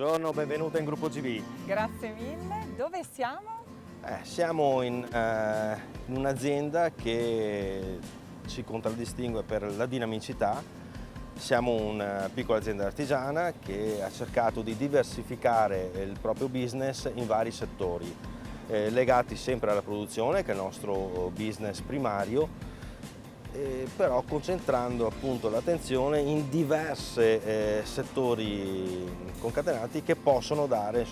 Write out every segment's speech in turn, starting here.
Buongiorno, benvenuta in Gruppo GB. Grazie mille. Dove siamo? Siamo in un'azienda che ci contraddistingue per la dinamicità. Siamo una piccola azienda artigiana che ha cercato di diversificare il proprio business in vari settori, legati sempre alla produzione, che è il nostro business primario, però concentrando appunto l'attenzione in diversi settori concatenati che possono dare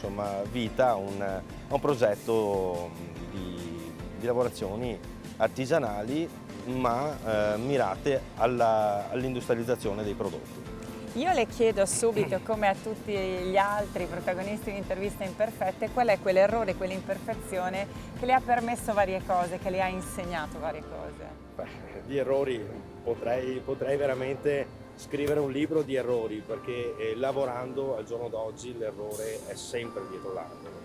vita a un progetto di lavorazioni artigianali ma mirate all'industrializzazione dei prodotti. Io le chiedo subito, come a tutti gli altri protagonisti di Interviste Imperfette, qual è quell'errore, quell'imperfezione che le ha permesso varie cose, che le ha insegnato varie cose? Di errori potrei veramente scrivere un libro di errori, perché lavorando al giorno d'oggi l'errore è sempre dietro l'angolo.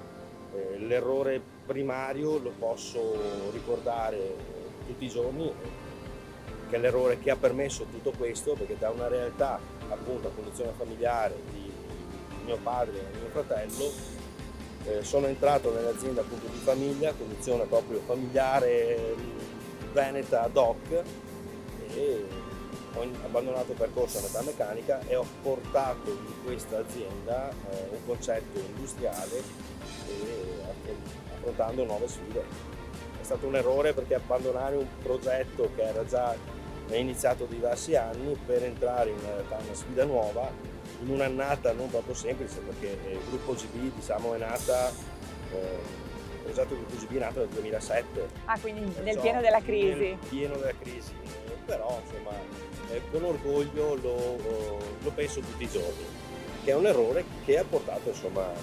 L'errore primario lo posso ricordare tutti i giorni, che è l'errore che ha permesso tutto questo, perché da una realtà appunto a condizione familiare di mio padre e mio fratello sono entrato nell'azienda appunto di famiglia, condizione proprio familiare veneta ad hoc, e ho abbandonato il percorso a metalmeccanica e ho portato in questa azienda un concetto industriale affrontando nuove sfide. È stato un errore, perché abbandonare un progetto che era già iniziato diversi anni per entrare in realtà una sfida nuova, in un'annata non proprio semplice, perché il gruppo GB è nata, il progetto del gruppo GB è nato nel 2007. Ah, quindi nel pieno della crisi. Nel pieno della crisi, però con orgoglio lo penso tutti i giorni, che è un errore che ha portato,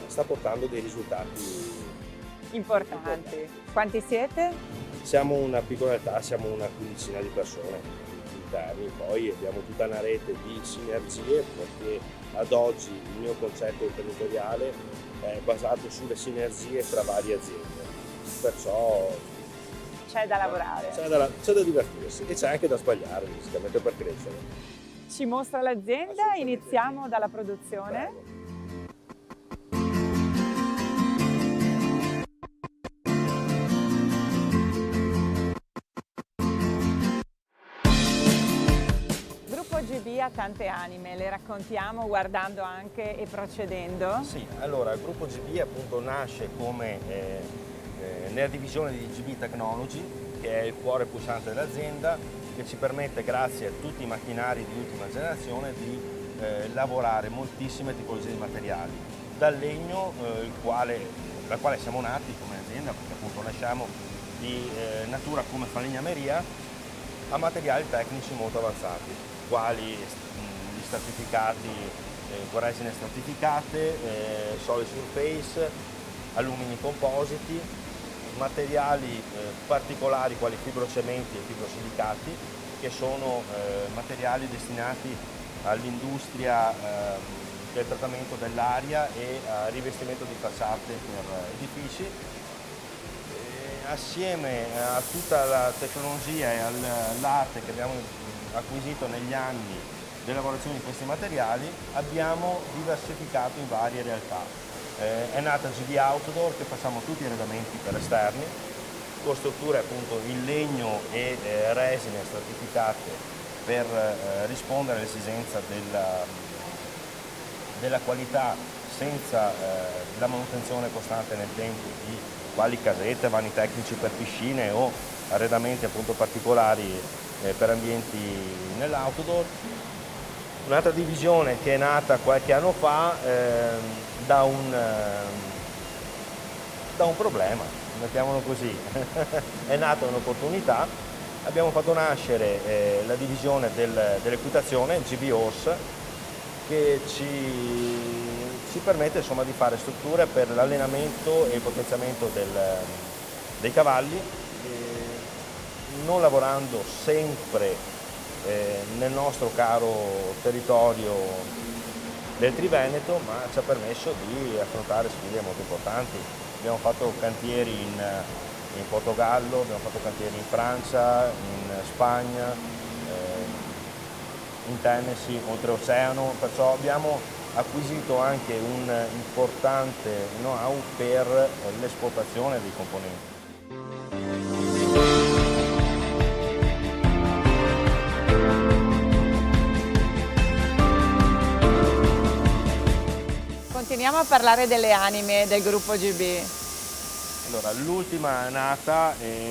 sta portando dei risultati Importanti. Quanti siete? Siamo una piccola realtà, siamo una quindicina di persone interni, poi abbiamo tutta una rete di sinergie, perché ad oggi il mio concetto imprenditoriale è basato sulle sinergie tra varie aziende, perciò C'è da lavorare. C'è da divertirsi e c'è anche da sbagliare, fisicamente, per crescere. Ci mostra l'azienda, iniziamo dalla produzione. Prego. GB ha tante anime, le raccontiamo guardando anche e procedendo? Sì, allora il gruppo GB appunto nasce come nella divisione di GB Technology, che è il cuore pulsante dell'azienda, che ci permette, grazie a tutti i macchinari di ultima generazione, di lavorare moltissime tipologie di materiali, dal legno, dal quale siamo nati come azienda, perché appunto nasciamo di natura come falegnameria, a materiali tecnici molto avanzati, quali gli stratificati, resine stratificate, solid surface, alumini compositi, materiali particolari quali fibrocementi e fibrosilicati, che sono materiali destinati all'industria del trattamento dell'aria e a rivestimento di facciate per edifici. Assieme a tutta la tecnologia e all'arte che abbiamo acquisito negli anni delle lavorazioni di questi materiali, abbiamo diversificato in varie realtà. È nata GB Outdoor, che facciamo tutti gli arredamenti per esterni, con strutture appunto in legno e resine stratificate per rispondere all'esigenza della qualità senza la manutenzione costante nel tempo di quali casette, vani tecnici per piscine o arredamenti appunto particolari per ambienti nell'outdoor. Un'altra divisione che è nata qualche anno fa da un problema, mettiamolo così. È nata un'opportunità, abbiamo fatto nascere la divisione dell'equitazione, GB Horse, che ci permette di fare strutture per l'allenamento e il potenziamento dei cavalli, non lavorando sempre nel nostro caro territorio del Triveneto, ma ci ha permesso di affrontare sfide molto importanti. Abbiamo fatto cantieri in Portogallo, abbiamo fatto cantieri in Francia, in Spagna, in Tennessee, oltreoceano, perciò abbiamo acquisito anche un importante know-how per l'esportazione dei componenti. Continuiamo a parlare delle anime del gruppo GB. Allora, l'ultima è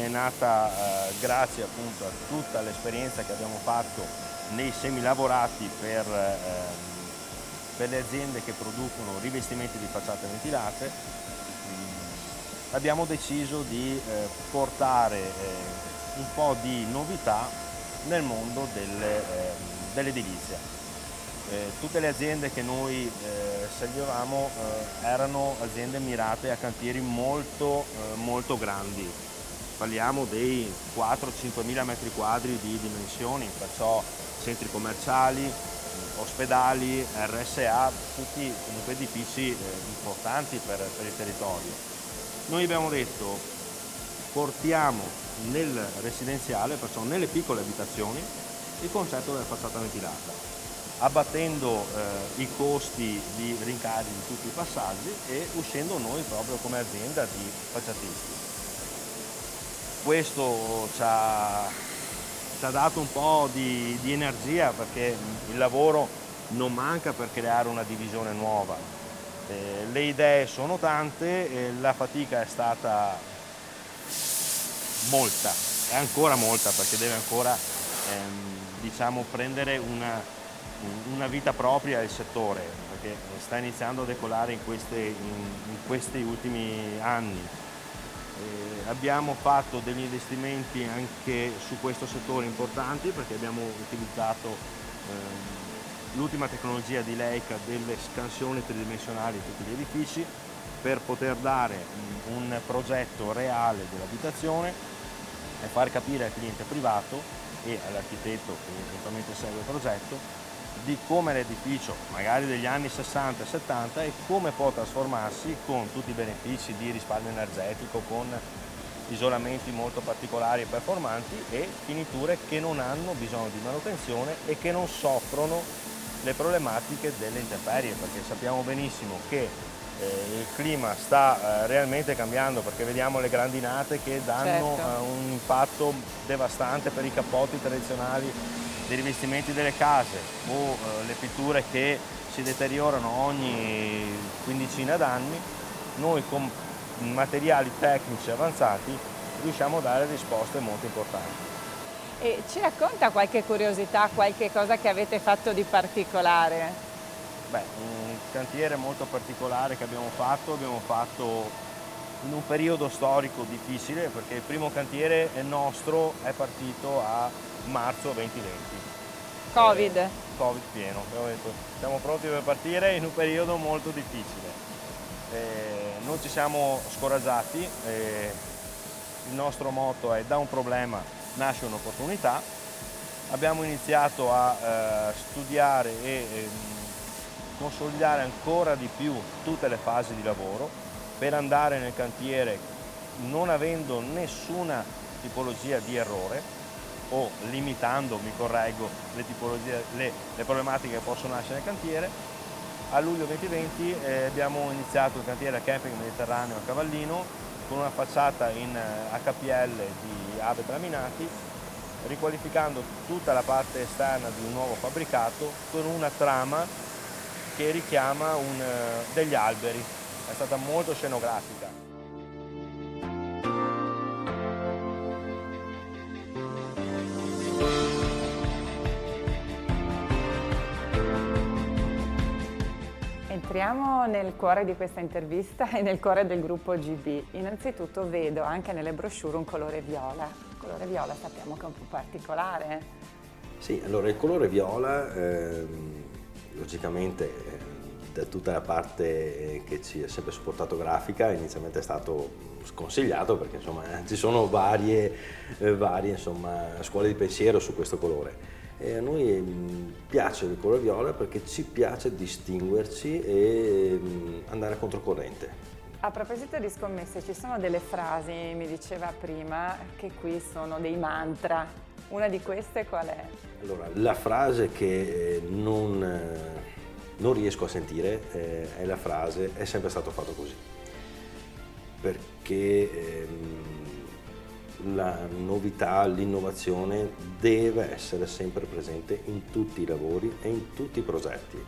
nata grazie appunto a tutta l'esperienza che abbiamo fatto nei semilavorati per le aziende che producono rivestimenti di facciate ventilate. Abbiamo deciso di portare un po' di novità nel mondo dell'edilizia. Tutte le aziende che noi servivamo erano aziende mirate a cantieri molto grandi. Parliamo dei 4-5 mila metri quadri di dimensioni, perciò centri commerciali, ospedali, RSA, tutti comunque edifici importanti per il territorio. Noi abbiamo detto portiamo nel residenziale, perciò nelle piccole abitazioni, il concetto della facciata ventilata, abbattendo i costi di rincari di tutti i passaggi e uscendo noi proprio come azienda di facciatisti. Questo ci ha dato un po' di energia, perché il lavoro non manca per creare una divisione nuova. Le idee sono tante, la fatica è stata molta, è ancora molta, perché deve ancora diciamo, prendere una vita propria il settore, perché sta iniziando a decolare in questi ultimi anni. Abbiamo fatto degli investimenti anche su questo settore importanti, perché abbiamo utilizzato l'ultima tecnologia di Leica delle scansioni tridimensionali di tutti gli edifici per poter dare un progetto reale dell'abitazione e far capire al cliente privato e all'architetto che eventualmente segue il progetto di come l'edificio, magari degli anni 60 e 70, e come può trasformarsi con tutti i benefici di risparmio energetico, con isolamenti molto particolari e performanti e finiture che non hanno bisogno di manutenzione e che non soffrono le problematiche delle intemperie, perché sappiamo benissimo che il clima sta realmente cambiando, perché vediamo le grandinate che danno un impatto devastante per i cappotti tradizionali dei rivestimenti delle case o le pitture che si deteriorano ogni quindicina d'anni. Noi con materiali tecnici avanzati riusciamo a dare risposte molto importanti. E ci racconta qualche curiosità, qualche cosa che avete fatto di particolare? Beh, un cantiere molto particolare che abbiamo fatto in un periodo storico difficile, perché il primo cantiere nostro è partito a marzo 2020. Covid. Covid pieno, abbiamo detto siamo pronti per partire in un periodo molto difficile. Non ci siamo scoraggiati, il nostro motto è: da un problema nasce un'opportunità. Abbiamo iniziato a studiare e consolidare ancora di più tutte le fasi di lavoro per andare nel cantiere non avendo nessuna tipologia di errore o limitando, mi correggo, le problematiche che possono nascere nel cantiere. A luglio 2020 abbiamo iniziato il cantiere a Camping Mediterraneo a Cavallino con una facciata in HPL di abet laminati, riqualificando tutta la parte esterna di un nuovo fabbricato con una trama che richiama degli alberi. È stata molto scenografica. Entriamo nel cuore di questa intervista e nel cuore del gruppo GB. Innanzitutto vedo anche nelle brochure un colore viola. Il colore viola sappiamo che è un po' particolare. Sì, allora il colore viola, logicamente da tutta la parte che ci è sempre supportato grafica, inizialmente è stato sconsigliato perché insomma ci sono varie insomma, scuole di pensiero su questo colore. E a noi piace il colore viola perché ci piace distinguerci e andare controcorrente. A proposito di scommesse, ci sono delle frasi, mi diceva prima, che qui sono dei mantra. Una di queste qual è? Allora, la frase che non non riesco a sentire è la frase "è sempre stato fatto così", perché la novità, l'innovazione deve essere sempre presente in tutti i lavori e in tutti i progetti.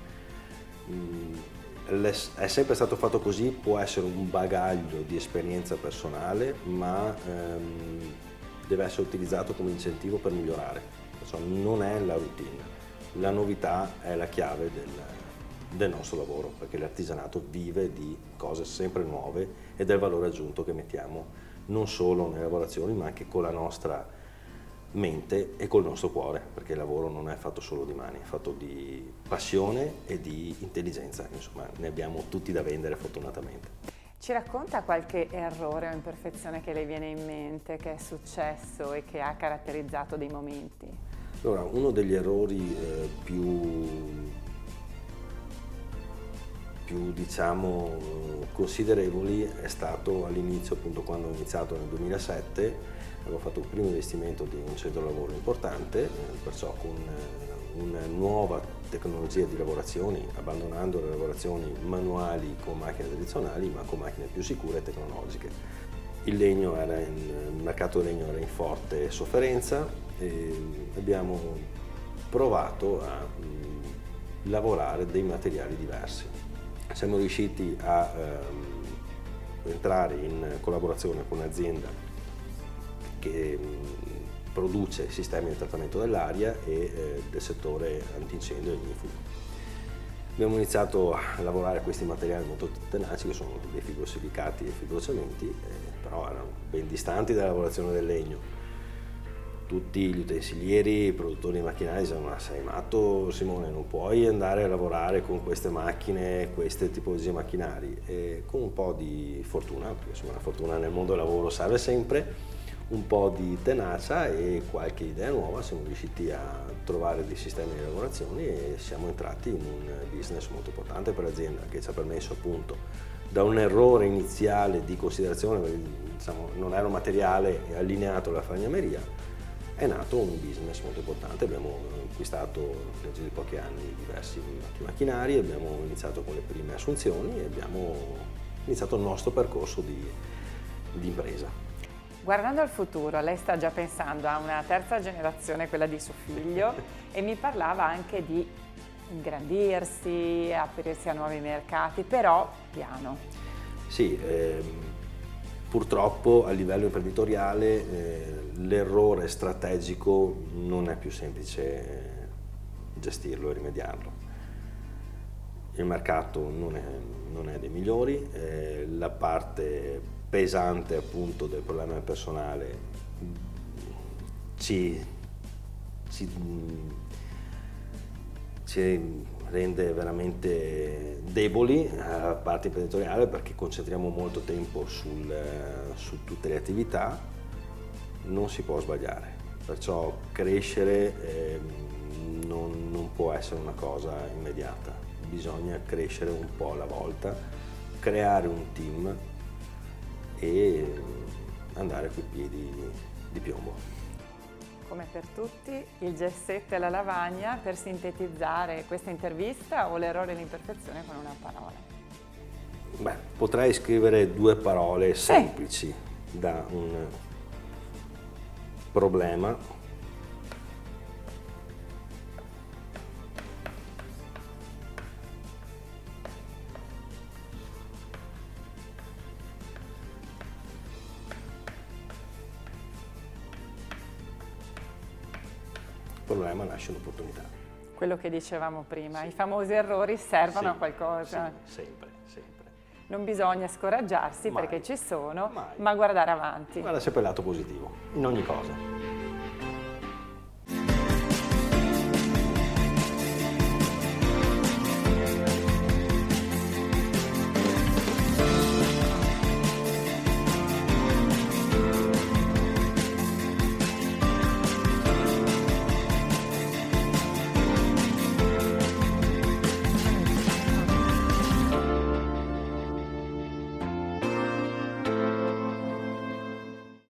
È sempre stato fatto così può essere un bagaglio di esperienza personale, ma deve essere utilizzato come incentivo per migliorare, perciò non è la routine. La novità è la chiave del nostro lavoro, perché l'artigianato vive di cose sempre nuove e del valore aggiunto che mettiamo non solo nelle lavorazioni, ma anche con la nostra mente e col nostro cuore, perché il lavoro non è fatto solo di mani, è fatto di passione e di intelligenza, insomma ne abbiamo tutti da vendere fortunatamente. Ci racconta qualche errore o imperfezione che le viene in mente, che è successo e che ha caratterizzato dei momenti? Allora, uno degli errori più diciamo considerevoli è stato all'inizio, appunto quando ho iniziato nel 2007, avevo fatto il primo investimento di un centro lavoro importante, perciò con una nuova tecnologia di lavorazioni, abbandonando le lavorazioni manuali con macchine tradizionali, ma con macchine più sicure e tecnologiche. Il mercato del legno era in forte sofferenza e abbiamo provato a lavorare dei materiali diversi. Siamo riusciti a entrare in collaborazione con un'azienda che produce sistemi di trattamento dell'aria e del settore antincendio e ignifugo. Abbiamo iniziato a lavorare questi materiali molto tenaci, che sono dei fibrosilicati e fibrocementi, però erano ben distanti dalla lavorazione del legno. Tutti gli utensilieri, i produttori di macchinari dicevano: ma sei matto Simone, non puoi andare a lavorare con queste macchine, queste tipologie di macchinari. E con un po' di fortuna, perché insomma la fortuna nel mondo del lavoro serve sempre, un po' di tenacia e qualche idea nuova, siamo riusciti a trovare dei sistemi di lavorazioni e siamo entrati in un business molto importante per l'azienda, che ci ha permesso appunto, da un errore iniziale di considerazione, perché diciamo, non era un materiale allineato alla falegnameria, è nato un business molto importante. Abbiamo acquistato nel giro di pochi anni diversi macchinari, abbiamo iniziato con le prime assunzioni e abbiamo iniziato il nostro percorso di impresa. Guardando al futuro, lei sta già pensando a una terza generazione, quella di suo figlio, e mi parlava anche di ingrandirsi, aprirsi a nuovi mercati, però piano. Sì, purtroppo a livello imprenditoriale l'errore strategico non è più semplice gestirlo e rimediarlo. Il mercato non è dei migliori, la parte pesante appunto del problema personale ci rende veramente deboli alla parte imprenditoriale, perché concentriamo molto tempo su tutte le attività. Non si può sbagliare, perciò crescere non può essere una cosa immediata, bisogna crescere un po' alla volta, creare un team e andare coi piedi di piombo. Come per tutti, il gessetto e la lavagna per sintetizzare questa intervista, o l'errore e l'imperfezione con una parola? Beh, potrei scrivere due parole semplici da un problema, nasce un'opportunità. Quello che dicevamo prima, sì. I famosi errori servono a Sì, qualcosa. sì, sempre, sempre. Non bisogna scoraggiarsi, Mai. perché ci sono, Mai. ma guardare avanti. Guarda sempre il lato positivo, in ogni cosa.